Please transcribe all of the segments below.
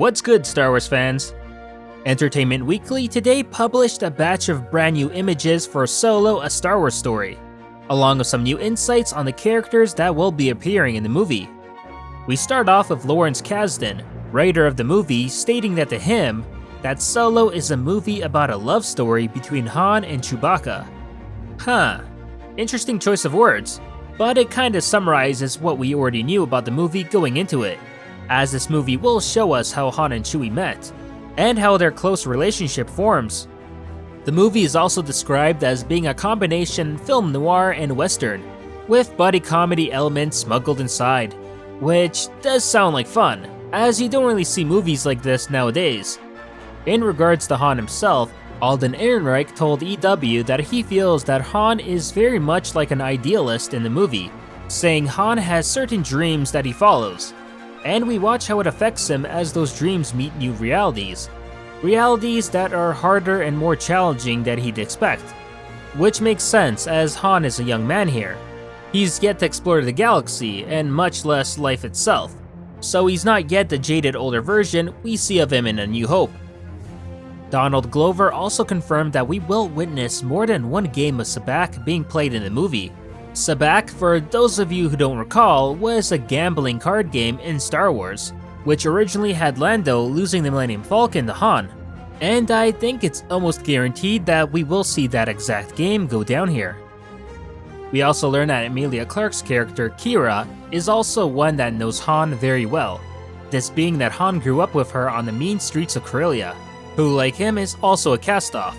What's good, Star Wars fans? Entertainment Weekly today published a batch of brand new images for Solo: A Star Wars Story, along with some new insights on the characters that will be appearing in the movie. We start off with Lawrence Kasdan, writer of the movie, stating that to him, that Solo is a movie about a love story between Han and Chewbacca. Interesting choice of words, but it kinda summarizes what we already knew about the movie going into it, as this movie will show us how Han and Chewie met, and how their close relationship forms. The movie is also described as being a combination film noir and western, with buddy comedy elements smuggled inside, which does sound like fun, as you don't really see movies like this nowadays. In regards to Han himself, Alden Ehrenreich told EW that he feels that Han is very much like an idealist in the movie, saying Han has certain dreams that he follows, and we watch how it affects him as those dreams meet new realities. Realities that are harder and more challenging than he'd expect. Which makes sense as Han is a young man here. He's yet to explore the galaxy and much less life itself, so he's not yet the jaded older version we see of him in A New Hope. Donald Glover also confirmed that we will witness more than one game of Sabacc being played in the movie. Sabacc, for those of you who don't recall, was a gambling card game in Star Wars, which originally had Lando losing the Millennium Falcon to Han, and I think it's almost guaranteed that we will see that exact game go down here. We also learn that Emilia Clarke's character, Qi'ra, is also one that knows Han very well, this being that Han grew up with her on the mean streets of Corellia, who like him is also a cast-off.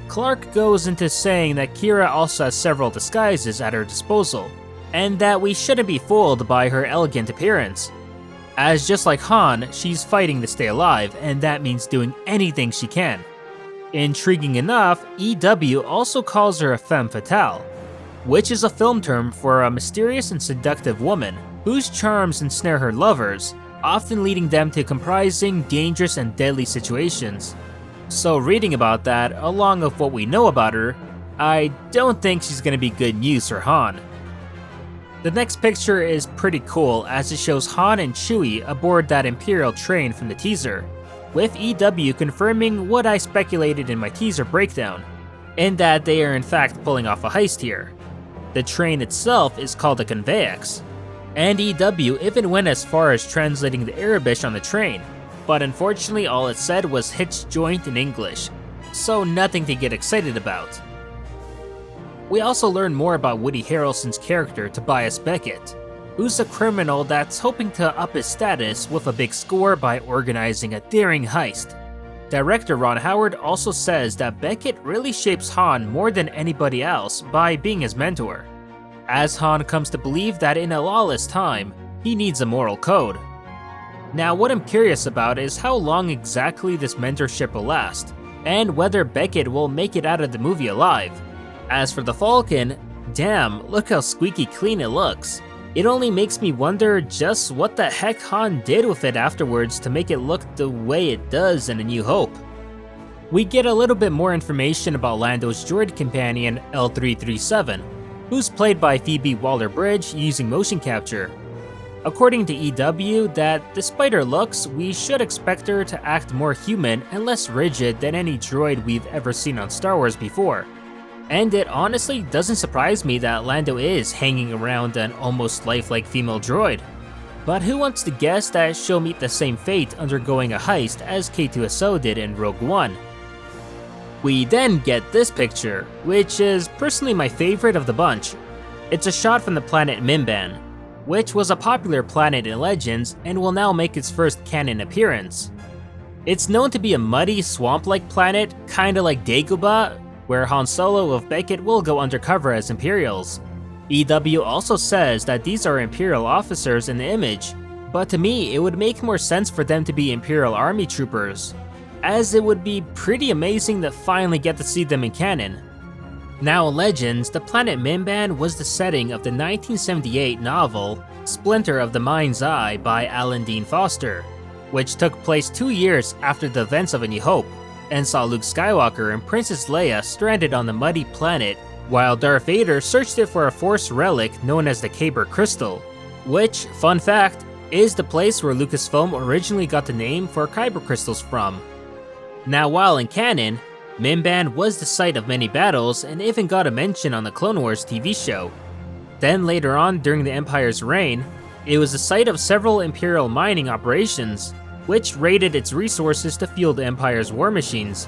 Clarke goes into saying that Qi'ra also has several disguises at her disposal, and that we shouldn't be fooled by her elegant appearance, as just like Han, she's fighting to stay alive, and that means doing anything she can. Intriguing enough, EW also calls her a femme fatale, which is a film term for a mysterious and seductive woman whose charms ensnare her lovers, often leading them to comprising dangerous and deadly situations. So reading about that, along with what we know about her, I don't think she's gonna be good news for Han. The next picture is pretty cool as it shows Han and Chewie aboard that Imperial train from the teaser, with EW confirming what I speculated in my teaser breakdown, in that they are in fact pulling off a heist here. The train itself is called a conveyax, and EW even went as far as translating the Arabic on the train, but unfortunately all it said was hitch joint in English, so nothing to get excited about. We also learn more about Woody Harrelson's character Tobias Beckett, who's a criminal that's hoping to up his status with a big score by organizing a daring heist. Director Ron Howard also says that Beckett really shapes Han more than anybody else by being his mentor, as Han comes to believe that in a lawless time, he needs a moral code. Now what I'm curious about is how long exactly this mentorship will last, and whether Beckett will make it out of the movie alive. As for the Falcon, damn, look how squeaky clean it looks. It only makes me wonder just what the heck Han did with it afterwards to make it look the way it does in A New Hope. We get a little bit more information about Lando's droid companion L337, who's played by Phoebe Waller-Bridge using motion capture. According to EW, that despite her looks, we should expect her to act more human and less rigid than any droid we've ever seen on Star Wars before. And it honestly doesn't surprise me that Lando is hanging around an almost lifelike female droid. But who wants to guess that she'll meet the same fate undergoing a heist as K2SO did in Rogue One? We then get this picture, which is personally my favorite of the bunch. It's a shot from the planet Mimban, which was a popular planet in Legends and will now make its first canon appearance. It's known to be a muddy, swamp-like planet, kinda like Dagobah, where Han Solo with Beckett will go undercover as Imperials. EW also says that these are Imperial officers in the image, but to me it would make more sense for them to be Imperial Army troopers, as it would be pretty amazing to finally get to see them in canon. Now in Legends, the planet Mimban was the setting of the 1978 novel Splinter of the Mind's Eye by Alan Dean Foster, which took place 2 years after the events of A New Hope, and saw Luke Skywalker and Princess Leia stranded on the muddy planet while Darth Vader searched it for a Force relic known as the Kyber Crystal, which, fun fact, is the place where Lucasfilm originally got the name for kyber crystals from. Now, while in canon, Mimban was the site of many battles and even got a mention on the Clone Wars TV show. Then later on during the Empire's reign, it was the site of several Imperial mining operations, which raided its resources to fuel the Empire's war machines,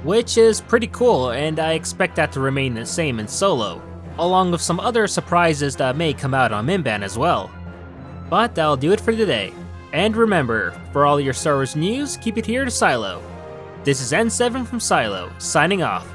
which is pretty cool, and I expect that to remain the same in Solo, along with some other surprises that may come out on Mimban as well. But that'll do it for today, and remember, for all your Star Wars news, keep it here to Silo. This is N7 from Silo, signing off.